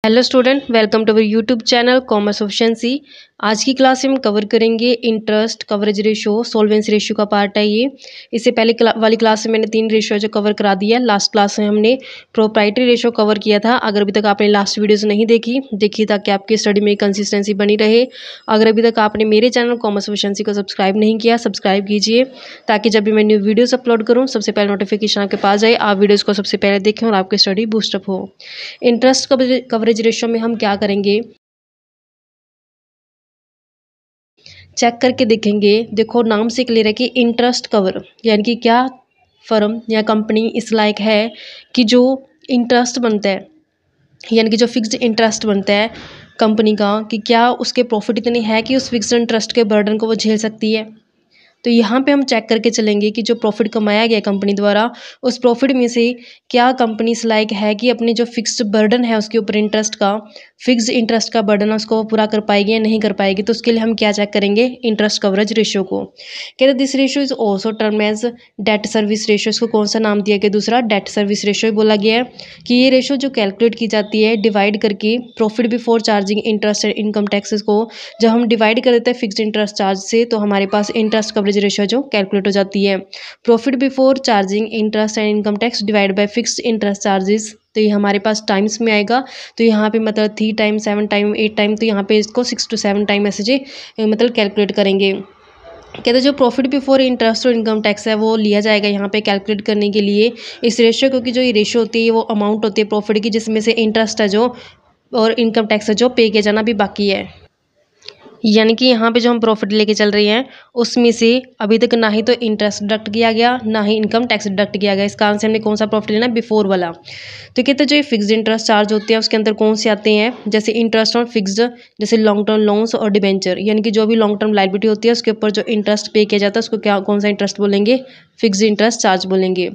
Hello student, welcome to our YouTube channel commerce efficiency. आज की class में हम कवर करेंगे interest coverage ratio, solvency ratio का पार्ट है ये। इससे पहले वाली क्लास में मैंने 3 रेशो जो कवर करा दिया। लास्ट क्लास में हमने प्रोप्राइटरी रेशो कवर किया था। अगर अभी तक आपने लास्ट वीडियोस नहीं देखी ताकि आपकी स्टडी में कंसिस्टेंसी बनी रहे। अगर अभी तक आपने मेरे चैनल कॉमर्स एफिशिएंसी को सब्सक्राइब नहीं किया, सब्सक्राइब कीजिए ताकि जब भी मैं न्यू वीडियोस अपलोड करूँ सबसे पहले नोटिफिकेशन आपके पास जाए, आप वीडियोज़ को सबसे पहले देखें और आपकी स्टडी बूस्टअप हो। इंटरेस्ट कवरेज रेशो में हम क्या करेंगे, चेक करके देखेंगे। देखो नाम से क्लियर है कि इंटरेस्ट कवर यानी कि क्या फर्म या कंपनी इस लायक है कि जो इंटरेस्ट बनता है यानी कि जो फिक्स्ड इंटरेस्ट बनता है कंपनी का, कि क्या उसके प्रॉफिट इतनी है कि उस फिक्स्ड इंटरेस्ट के बर्डन को वो झेल सकती है। तो यहाँ पे हम चेक करके चलेंगे कि जो प्रॉफिट कमाया गया कंपनी द्वारा, उस प्रॉफिट में से क्या कंपनी इस लायक है कि अपने जो फिक्स्ड बर्डन है उसके ऊपर इंटरेस्ट का, फिक्स्ड इंटरेस्ट का बर्डन है उसको वो पूरा कर पाएगी या नहीं कर पाएगी। तो उसके लिए हम क्या चेक करेंगे, इंटरेस्ट कवरेज रेशियो को। कहते this ratio is also term as debt service ratio. इसको कौन सा नाम दिया गया, दूसरा डेट सर्विस रेशियो बोला गया है कि ये रेशियो जो कैलकुलेट की जाती है डिवाइड करके profit before charging interest and income taxes को जब हम डिवाइड कर देते हैं फिक्स्ड इंटरेस्ट चार्ज से, तो हमारे पास इंटरेस्ट कवरेज रेशियो जो कैलकुलेट हो जाती है। Profit before charging interest and income tax divide by fixed interest charges, तो ये हमारे पास टाइम्स में आएगा। तो यहाँ पे मतलब 3 टाइम 7 टाइम 8 टाइम, तो यहाँ पे इसको 6 to 7 टाइम ऐसे जे मतलब कैलकुलेट करेंगे। कहते हैं जो प्रॉफिट बिफोर इंटरेस्ट और इनकम टैक्स है वो लिया जाएगा यहाँ पे कैलकुलेट करने के लिए इस रेशियो, क्योंकि जो ये रेशियो होती है वो अमाउंट होती है प्रॉफिट की जिसमें से इंटरेस्ट है जो और इनकम टैक्स है जो पे किया जाना भी बाकी है। यानी कि यहाँ पे जो हम प्रॉफिट लेके चल रहे हैं उसमें से अभी तक ना ही तो इंटरेस्ट डिडक्ट किया गया ना ही इनकम टैक्स डिडक्ट किया गया। इस कारण से हमने कौन सा प्रॉफिट लेना है, बिफोर वाला। तो कहते हैं जो ये फिक्स्ड इंटरेस्ट चार्ज होते हैं उसके अंदर कौन से आते हैं, जैसे इंटरेस्ट ऑन फिक्स्ड, जैसे लॉन्ग टर्म लोन्स और डिबेंचर, यानी कि जो भी लॉन्ग टर्म लायबिलिटी होती है उसके ऊपर जो इंटरेस्ट पे किया जाता है उसको क्या कौन सा इंटरेस्ट बोलेंगे, फिक्स्ड इंटरेस्ट चार्ज बोलेंगे।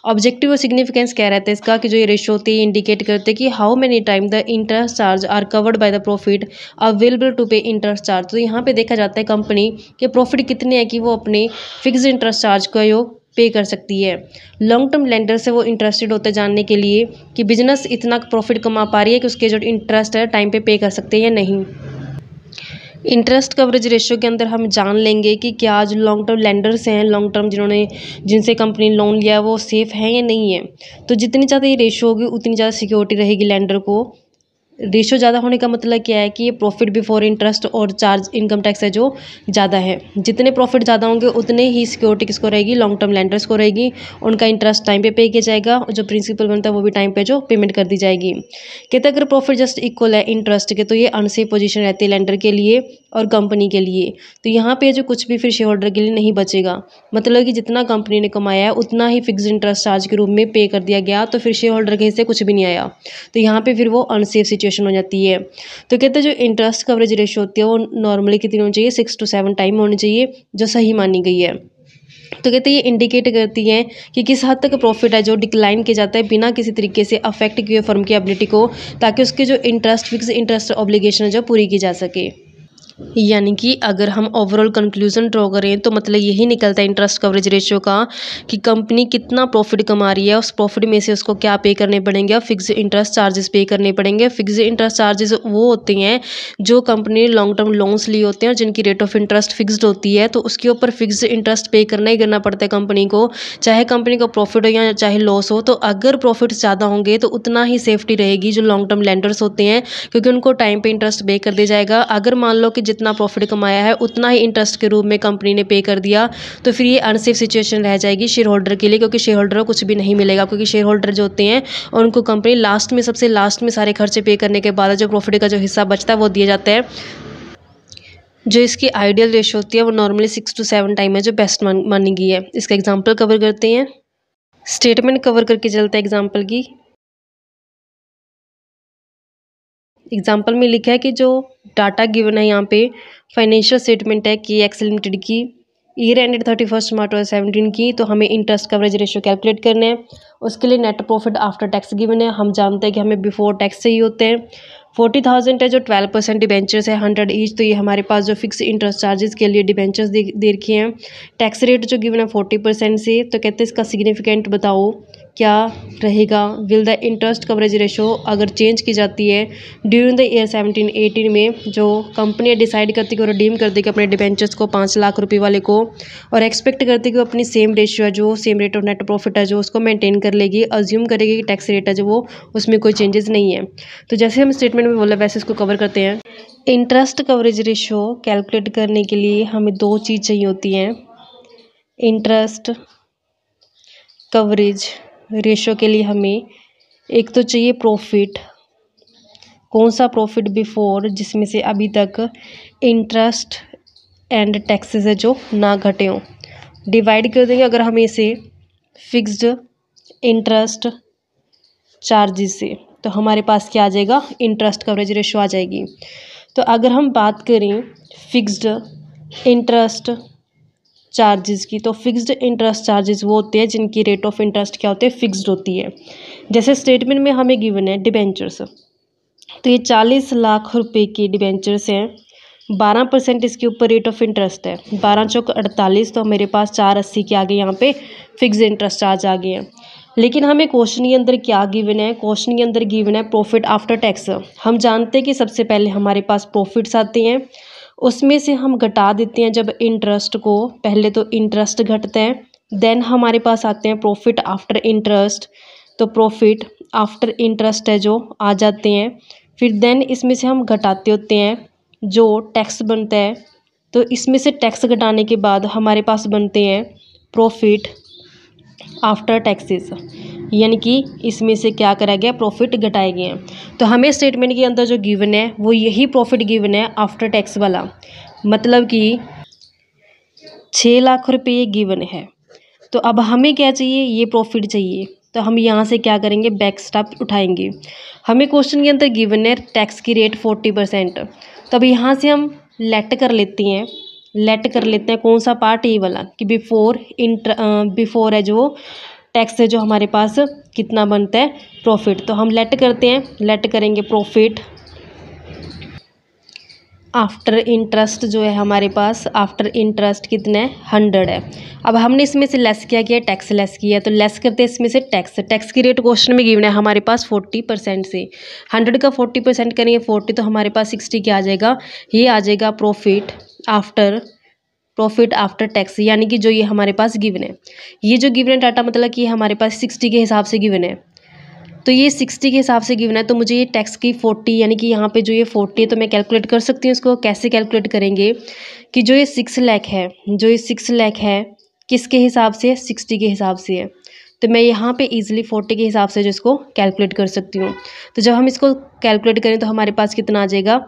ऑब्जेक्टिव और सिग्निफिकेंस क्या रहता है इसका, कि जो ये रेशो होती है इंडिकेट करते हैं कि how many time the interest charge are covered by the profit available to pay interest charge. तो यहाँ पे देखा जाता है कंपनी के प्रॉफिट कितने हैं कि वो अपने फिक्स्ड इंटरेस्ट चार्ज का योग पे कर सकती है। लॉन्ग टर्म लेंडर से वो इंटरेस्टेड होते जानने के लिए कि बिजनेस इतना प्रॉफिट कमा पा रही है कि उसके जो इंटरेस्ट है टाइम पे कर सकते हैं या नहीं। इंटरेस्ट कवरेज रेशियो के अंदर हम जान लेंगे कि क्या जो लॉन्ग टर्म लेंडर्स हैं, लॉन्ग टर्म जिनसे कंपनी लोन लिया है वो सेफ़ है या नहीं है। तो जितनी ज़्यादा ये रेशियो होगी उतनी ज़्यादा सिक्योरिटी रहेगी लेंडर को। रेशियो ज़्यादा होने का मतलब क्या है कि ये प्रॉफिट बिफोर इंटरेस्ट और चार्ज इनकम टैक्स है जो ज़्यादा है। जितने प्रॉफिट ज़्यादा होंगे उतने ही सिक्योरिटी किसको रहेगी, लॉन्ग टर्म लेंडर्स को रहेगी। उनका इंटरेस्ट टाइम पे किया जाएगा और जो प्रिंसिपल बनता है वो भी टाइम पे जो पेमेंट कर दी जाएगी। कहते अगर प्रॉफिट जस्ट इक्वल है इंटरेस्ट के तो ये अनसेफ पोजीशन रहती है लेंडर के लिए और कंपनी के लिए। तो यहाँ पे जो कुछ भी फिर शेयर होल्डर के लिए नहीं बचेगा, मतलब कि जितना कंपनी ने कमाया है उतना ही फिक्स्ड इंटरेस्ट चार्ज के रूप में पे कर दिया गया, तो फिर शेयर होल्डर के हिस्से कुछ भी नहीं आया। तो यहाँ पे फिर वो अनसेफ सिचुएशन हो जाती है। तो कहते हैं जो इंटरेस्ट कवरेज रेशियो होती है वो नॉर्मली कितनी होनी चाहिए, 6 to 7 टाइम होनी चाहिए जो सही मानी गई है। तो कहते हैं ये इंडिकेट करती है कि किस हद तक प्रॉफिट है जो डिक्लाइन किया जाता है बिना किसी तरीके से अफेक्ट किए फर्म की एबिलिटी को, ताकि उसके जो इंटरेस्ट फिक्स इंटरेस्ट ऑब्लिगेशन है जो पूरी की जा सके। यानी कि अगर हम ओवरऑल कंक्लूजन ड्रॉ करें तो मतलब यही निकलता है इंटरेस्ट कवरेज रेशियो का कि कंपनी कितना प्रॉफिट कमा रही है, उस प्रॉफिट में से उसको क्या पे करने पड़ेंगे और फिक्स इंटरेस्ट चार्जेस पे करने पड़ेंगे। फिक्स इंटरेस्ट चार्जेस वो होते हैं जो कंपनी ने लॉन्ग टर्म लोन्स लिए होते हैं और जिनकी रेट ऑफ इंटरेस्ट फिक्स्ड होती है, तो उसके ऊपर फिक्स इंटरेस्ट पे करना ही करना पड़ता है कंपनी को, चाहे कंपनी का प्रॉफिट हो या चाहे लॉस हो। तो अगर प्रॉफिट ज़्यादा होंगे तो उतना ही सेफ्टी रहेगी जो लॉन्ग टर्म लेंडर्स होते हैं, क्योंकि उनको टाइम पे इंटरेस्ट पे कर दिया जाएगा। अगर मान लो कि जितना प्रॉफिट कमाया है उतना ही इंटरेस्ट के रूप में कंपनी ने पे कर दिया, तो फिर ये अनसेफ सिचुएशन रह जाएगी शेयर होल्डर के लिए, क्योंकि शेयर होल्डर को कुछ भी नहीं मिलेगा। क्योंकि शेयर होल्डर जो होते हैं उनको कंपनी लास्ट में सबसे लास्ट में सारे खर्चे पे करने के बाद जो प्रॉफिट का जो हिस्सा बचता है वो दिया जाता है। जो इसकी आइडियल रेशियो होती है वो नॉर्मली 6 to 7 टाइम है जो बेस्ट मानी गई है। इसका एग्जाम्पल कवर करते हैं, स्टेटमेंट कवर करके चलते हैं एग्जाम्पल की। एग्जाम्पल में लिखा है कि जो डाटा गिवन है यहाँ पे फाइनेंशियल स्टेटमेंट है कि एक्स लिमिटेड की ईयर एंडेड 31 मार्च 2017 की, तो हमें इंटरेस्ट कवरेज रेशियो कैलकुलेट करना है। उसके लिए net profit after tax given है, हम जानते हैं कि हमें बिफोर टैक्स चाहिए होते हैं। 40,000 है जो 12% डिबेंचर्स है 100 ईच, तो ये हमारे पास जो फिक्स इंटरेस्ट चार्जेस के लिए डिबेंचर्स दे रखे हैं। टैक्स रेट जो गिवन है 40% से। तो कहते हैं इसका सिग्निफिकेंट बताओ क्या रहेगा, will the interest coverage ratio अगर चेंज की जाती है ड्यूरिंग द ईयर 17-18 में, जो कंपनियां डिसाइड करती कि वो रिडीम कर देगी अपने डिबेंचर्स को 5 लाख रुपए वाले को, और एक्सपेक्ट करती कि वो अपनी सेम रेशियो है जो same rate of net profit है जो उसको मेंटेन कर लेगी, अज्यूम करेगी कि टैक्स रेट है जो वो उसमें कोई चेंजेस नहीं है। तो जैसे हम स्टेटमेंट में बोला वैसे इसको कवर करते हैं। इंटरेस्ट कवरेज रेशो कैलकुलेट करने के लिए हमें दो चीज़ चाहिए होती हैं। इंटरेस्ट कवरेज रेशो के लिए हमें एक तो चाहिए प्रॉफिट, कौन सा प्रॉफिट बिफोर, जिसमें से अभी तक इंटरेस्ट एंड टैक्सेस है जो ना घटे हों। डिवाइड कर देंगे अगर हमें इसे फिक्स्ड इंटरेस्ट चार्जेस से, तो हमारे पास क्या आ जाएगा, इंटरेस्ट कवरेज रेशो आ जाएगी। तो अगर हम बात करें फिक्स्ड इंटरेस्ट चार्जेस की, तो फिक्स्ड इंटरेस्ट चार्जेस वो होते हैं जिनकी रेट ऑफ इंटरेस्ट क्या होती है, फिक्स्ड होती है। जैसे स्टेटमेंट में हमें गिवन है डिबेंचर्स, तो ये 40 लाख रुपए की डिबेंचर्स हैं, 12% इसके ऊपर रेट ऑफ इंटरेस्ट है, 12 चौक 48, तो मेरे पास 480 के आगे यहाँ पे फिक्स इंटरेस्ट चार्ज आ गए हैं। लेकिन हमें क्वेश्चन के अंदर क्या गिवन है, क्वेश्चन के अंदर गिवन है प्रॉफिट आफ्टर टैक्स। हम जानते हैं कि सबसे पहले हमारे पास प्रॉफिट्स आते हैं, उसमें से हम घटा देते हैं जब इंटरेस्ट को, पहले तो इंटरेस्ट घटता है, देन हमारे पास आते हैं प्रॉफिट आफ्टर इंटरेस्ट, तो प्रॉफिट आफ्टर इंटरेस्ट है जो आ जाते हैं, फिर देन इसमें से हम घटाते होते हैं जो टैक्स बनता है, तो इसमें से टैक्स घटाने के बाद हमारे पास बनते हैं प्रॉफिट आफ्टर टैक्सेस, यानी कि इसमें से क्या करा गया, प्रॉफिट घटाए गए हैं। तो हमें स्टेटमेंट के अंदर जो गिवन है वो यही प्रॉफिट गिवन है आफ्टर टैक्स वाला, मतलब कि 6 लाख रुपये ये गिवन है। तो अब हमें क्या चाहिए, ये प्रॉफिट चाहिए, तो हम यहाँ से क्या करेंगे, बैक स्टेप उठाएंगे। हमें क्वेश्चन के अंदर गिवन है टैक्स की रेट 40%, तो अब यहाँ से हम लेट कर लेते हैं कौन सा पार्ट, ये वाला कि बिफोर है जो टैक्स है जो हमारे पास कितना बनता है प्रॉफिट, तो हम लेट करते हैं, लेट करेंगे प्रॉफिट आफ्टर इंटरेस्ट जो है हमारे पास, आफ्टर इंटरेस्ट कितना है, 100 है। अब हमने इसमें से लेस क्या किया, टैक्स लेस किया, तो लेस करते हैं इसमें से टैक्स की रेट क्वेश्चन में गिवन है हमारे पास 40% से, 100 का 40% करेंगे 40, तो हमारे पास 60 क्या आ जाएगा, ये आ जाएगा प्रॉफिट आफ्टर टैक्स, यानी कि जो ये हमारे पास गिवन है, ये जो गिवन है डाटा मतलब कि हमारे पास 60 के हिसाब से गिवन है, तो ये 60 के हिसाब से गिवन है, तो मुझे ये टैक्स की 40 यानी कि यहाँ पे जो ये 40 है तो मैं कैलकुलेट कर सकती हूँ। इसको कैसे कैलकुलेट करेंगे कि जो ये 6 लाख है किसके हिसाब से, 60 के हिसाब से है, तो मैं यहाँ पे इजीली 40 के हिसाब से जो इसको कैलकुलेट कर सकती हूँ। तो जब हम इसको कैलकुलेट करें तो हमारे पास कितना आ जाएगा,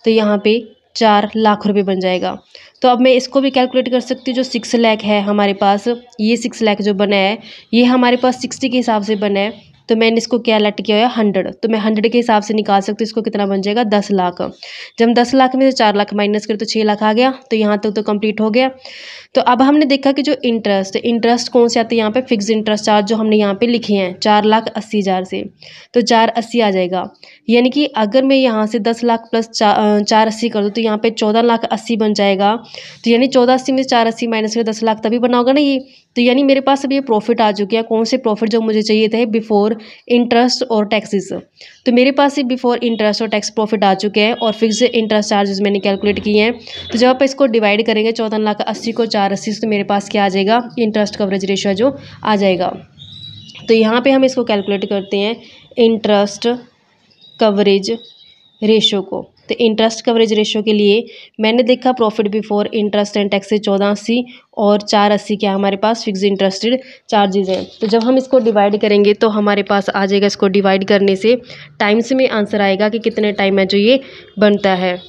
तो यहाँ पे 4 लाख रुपये बन जाएगा। तो अब मैं इसको भी कैलकुलेट कर सकती हूँ, जो 6 लाख है हमारे पास, ये 6 लाख जो बना है ये हमारे पास 60 के हिसाब से बना है, तो मैंने इसको क्या लेट किया है 100, तो मैं 100 के हिसाब से निकाल सकती हूँ इसको कितना बन जाएगा, 10 लाख। जब हम 10 लाख में से 4 लाख माइनस करें तो 6 लाख आ गया, तो यहाँ तक तो कंप्लीट हो गया। तो अब हमने देखा कि जो इंटरेस्ट कौन से आते हैं यहाँ पे, फिक्स इंटरेस्ट चार्ज जो हमने यहाँ पे लिखे हैं 4,80,000 से, तो 480 आ जाएगा, यानी कि अगर मैं यहाँ से 10 लाख प्लस 480 कर दूँ तो यहाँ पे 14,80,000 बन जाएगा। तो यानी 1480 में 480 माइनस कर 10 लाख तभी बना होगा ना ये, तो यानी मेरे पास अभी ये प्रॉफिट आ चुके हैं, कौन से प्रॉफिट जो मुझे चाहिए थे बिफोर इंटरेस्ट और टैक्सेस, तो मेरे पास ये बिफोर इंटरेस्ट और टैक्स प्रॉफिट आ चुके हैं, और फिक्स इंटरेस्ट चार्जेस मैंने कैलकुलेट किए हैं। तो जब आप इसको डिवाइड करेंगे 14,80,000 को 480 से, तो मेरे पास क्या आ जाएगा, इंटरेस्ट कवरेज रेशियो जो आ जाएगा। तो यहाँ पे हम इसको कैलकुलेट करते हैं इंटरेस्ट कवरेज रेशो को। तो इंटरेस्ट कवरेज रेशो के लिए मैंने देखा profit before interest and tax से 1480 और 480 क्या हमारे पास फिक्स इंटरेस्टेड चार्जेस हैं। तो जब हम इसको डिवाइड करेंगे तो हमारे पास आ जाएगा, इसको डिवाइड करने से टाइम्स में आंसर आएगा कि कितने टाइम में जो ये बनता है।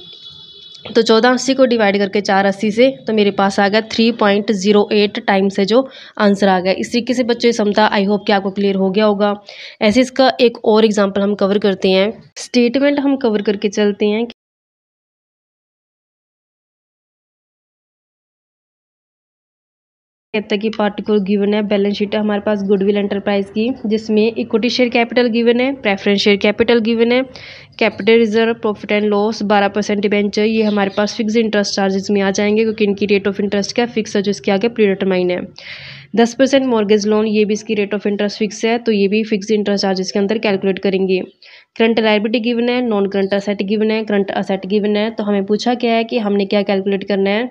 तो 1480 को डिवाइड करके 480 से, तो मेरे पास आ गया 3.08 टाइम्स है जो आंसर आ गया। इस तरीके से बच्चों ये समझा, आई होप कि आपको क्लियर हो गया होगा। ऐसे इसका एक और एग्जांपल हम कवर करते हैं, स्टेटमेंट हम कवर करके चलते हैं। कहता है कि पार्टिकुलर गिवन है बैलेंस शीट है हमारे पास गुडविल एंटरप्राइज की, जिसमें इक्विटी शेयर कैपिटल गिवन है, प्रेफरेंस शेयर कैपिटल गिवन है, capital reserve, profit and loss, 12% debenture, ये हमारे पास फिक्स इंटरेस्ट चार्जेस में आ जाएंगे क्योंकि इनकी रेट ऑफ इंटरेस्ट क्या फिक्स है जो इसके आगे प्री डिटरमाइन है। 10% मॉर्गेज लोन, ये भी इसकी रेट ऑफ इंटरेस्ट फिक्स है तो ये भी फिक्स इंटरेस्ट चार्जेस के अंदर कैलकुलेट करेंगे। करंट लायबिलिटी गिवन है, नॉन करंट असेट गिवन है, करंट असेट गिवन है। तो हमें पूछा क्या है कि हमने क्या कैलकुलेट करना है,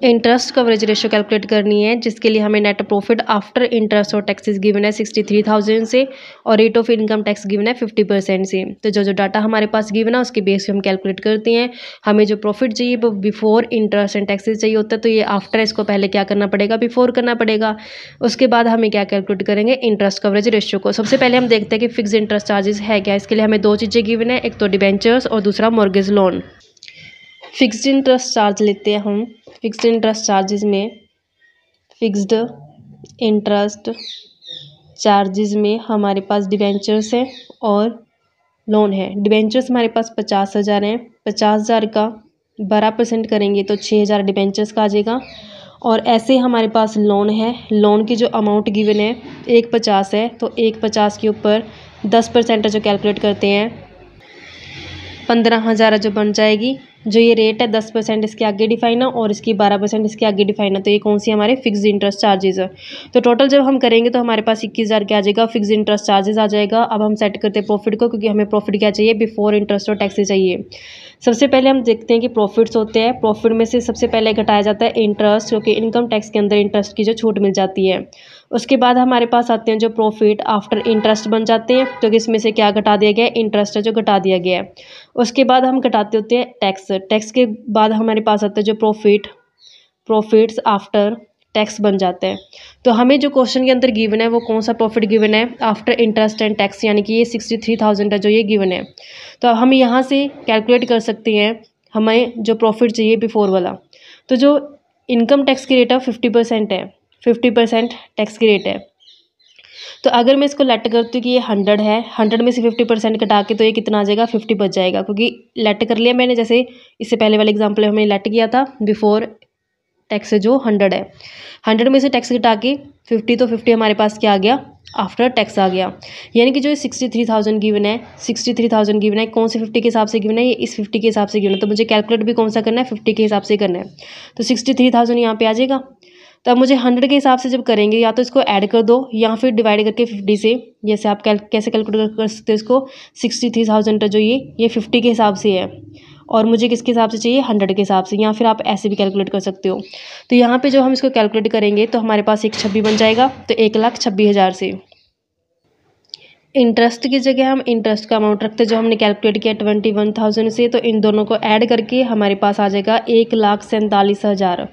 इंटरेस्ट कवरेज रेशियो कैलकुलेट करनी है, जिसके लिए हमें नेट प्रॉफिट आफ्टर इंटरेस्ट और टैक्सेस गिवन है 63,000 से और rate of income tax given है 50% से। तो जो डाटा हमारे पास गिवन है उसके बेस पे हम कैलकुलेट करते हैं। हमें जो प्रॉफिट चाहिए वो बिफोर इंटरेस्ट एंड टैक्सेस चाहिए होता है, तो ये आफ्टर, इसको पहले क्या करना पड़ेगा, बिफोर करना पड़ेगा। उसके बाद हमें क्या कैलकुलेट करेंगे, इंटरेस्ट कवरेज रेशियो को। सबसे पहले हम देखते हैं कि फिक्स इंटरेस्ट चार्जेस है क्या। इसके लिए हमें दो चीज़ें गिवन है, एक तो डिबेंचर्स और दूसरा mortgage loan. Fixed interest charge लेते हैं हम। फिक्स्ड इंटरेस्ट चार्जेस में फिक्स्ड इंटरेस्ट चार्जेस में हमारे पास डिबेंचर्स है और लोन है। डिबेंचर्स हमारे पास 50,000 हैं, 50,000 का 12% करेंगे तो 6,000 डिबेंचर्स का आ जाएगा। और ऐसे हमारे पास लोन है, लोन की जो अमाउंट गिवन है 150 है, तो 150 के ऊपर 10% जो कैलकुलेट करते हैं 15,000 जो बन जाएगी। जो ये रेट है 10% इसके आगे डिफाइन है और इसकी 12% इसके आगे डिफाइन है, तो ये कौन सी हमारे फिक्स इंटरेस्ट चार्जेस है। तो टोटल जब हम करेंगे तो हमारे पास 21,000 क्या आ जाएगा, फिक्स इंटरेस्ट चार्जेस आ जाएगा। अब हम सेट करते हैं प्रॉफिट को, क्योंकि हमें प्रॉफिट क्या चाहिए, बिफोर इंटरेस्ट और टैक्सेस चाहिए। सबसे पहले हम देखते हैं कि प्रॉफिट्स होते हैं, प्रॉफिट में से सबसे पहले घटाया जाता है इंटरेस्ट, क्योंकि इनकम टैक्स के अंदर इंटरेस्ट की जो छूट मिल जाती है। उसके बाद हमारे पास आते हैं जो प्रॉफिट आफ्टर इंटरेस्ट बन जाते हैं, क्योंकि इसमें से क्या घटा दिया गया है, इंटरेस्ट है जो घटा दिया गया है। उसके बाद हम घटाते होते हैं टैक्स, टैक्स के बाद हमारे पास आता है जो प्रॉफिट्स आफ्टर टैक्स बन जाता है। तो हमें जो क्वेश्चन के अंदर गिवन है वो कौन सा प्रॉफिट गिवन है, आफ्टर इंटरेस्ट एंड टैक्स, यानी कि ये 63,000 है जो ये गिवन है। तो हम यहाँ से कैलकुलेट कर सकते हैं हमें जो प्रॉफिट चाहिए बिफोर वाला। तो जो इनकम टैक्स की रेट है 50% है, 50% टैक्स की रेट है। तो अगर मैं इसको लेट करती हूँ कि ये 100 है, 100 में से 50% कटा के तो ये कितना आ जाएगा, 50 बच जाएगा, क्योंकि लेट कर लिया मैंने। जैसे इससे पहले वाले एग्जाम्पल में हमने लेट किया था, बिफोर टैक्स जो 100 है, 100 में से टैक्स घटा के 50, तो 50 हमारे पास क्या आ गया, आफ्टर टैक्स आ गया। यानी कि जो 63,000 गिवन है, 63,000 गिवन है, कौन से 50 के हिसाब से गिवन है, ये इस 50 के हिसाब से गिवन है। तो मुझे कैलकुलेट भी कौन सा करना है, 50 के हिसाब से करना है। तो 63,000 यहाँ पे आ जाएगा। तो अब मुझे 100 के हिसाब से जब करेंगे, या तो इसको ऐड कर दो या फिर डिवाइड करके 50 से, जैसे आप कैसे कैलकुलेट कर सकते हो इसको, 63,000 जो ये 50 के हिसाब से है और मुझे किसके हिसाब से चाहिए, 100 के हिसाब से, या फिर आप ऐसे भी कैलकुलेट कर सकते हो। तो यहाँ पे जो हम इसको कैलकुलेट करेंगे तो हमारे पास एक 26 बन जाएगा, तो 1,26,000 से। इंटरेस्ट की जगह हम इंटरेस्ट का अमाउंट रखते हैं जो हमने कैलकुलेट किया 21,000 से, तो इन दोनों को ऐड करके हमारे पास आ जाएगा 1,47,000।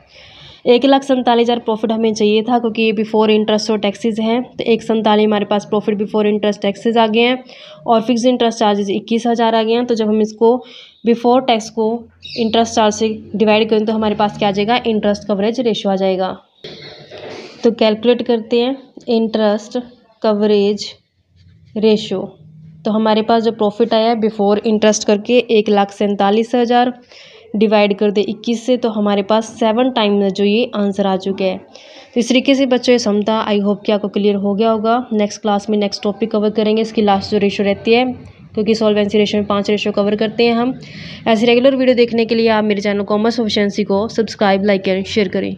1,47,000 प्रॉफिट हमें चाहिए था, क्योंकि ये बिफोर इंटरेस्ट और टैक्सेस हैं। तो 1,47 हमारे पास प्रॉफिट बिफोर इंटरेस्ट टैक्सेस आ गए हैं और फिक्स इंटरेस्ट चार्जेस 21,000 आ गए हैं। तो जब हम इसको बिफोर टैक्स को इंटरेस्ट चार्ज से डिवाइड करें तो हमारे पास क्या आ जाएगा, इंटरेस्ट कवरेज रेशियो आ जाएगा। तो कैलकुलेट करते हैं इंटरेस्ट कवरेज रेशियो। तो हमारे पास जो प्रॉफिट आया है बिफोर इंटरेस्ट करके 1,47,000 डिवाइड कर दे 21 से, तो हमारे पास 7 टाइम जो ये आंसर आ चुका है। तो इस तरीके से बच्चों ये समझा, आई होप कि आपको क्लियर हो गया होगा। नेक्स्ट क्लास में नेक्स्ट टॉपिक कवर करेंगे, इसकी लास्ट जो रेशियो रहती है, क्योंकि सॉल्वेंसी रेशियो में 5 रेशियो कवर करते हैं हम। ऐसे रेगुलर वीडियो देखने के लिए आप मेरे चैनल कॉमर्स एफिशिएंसी को सब्सक्राइब, लाइक एंड शेयर करें।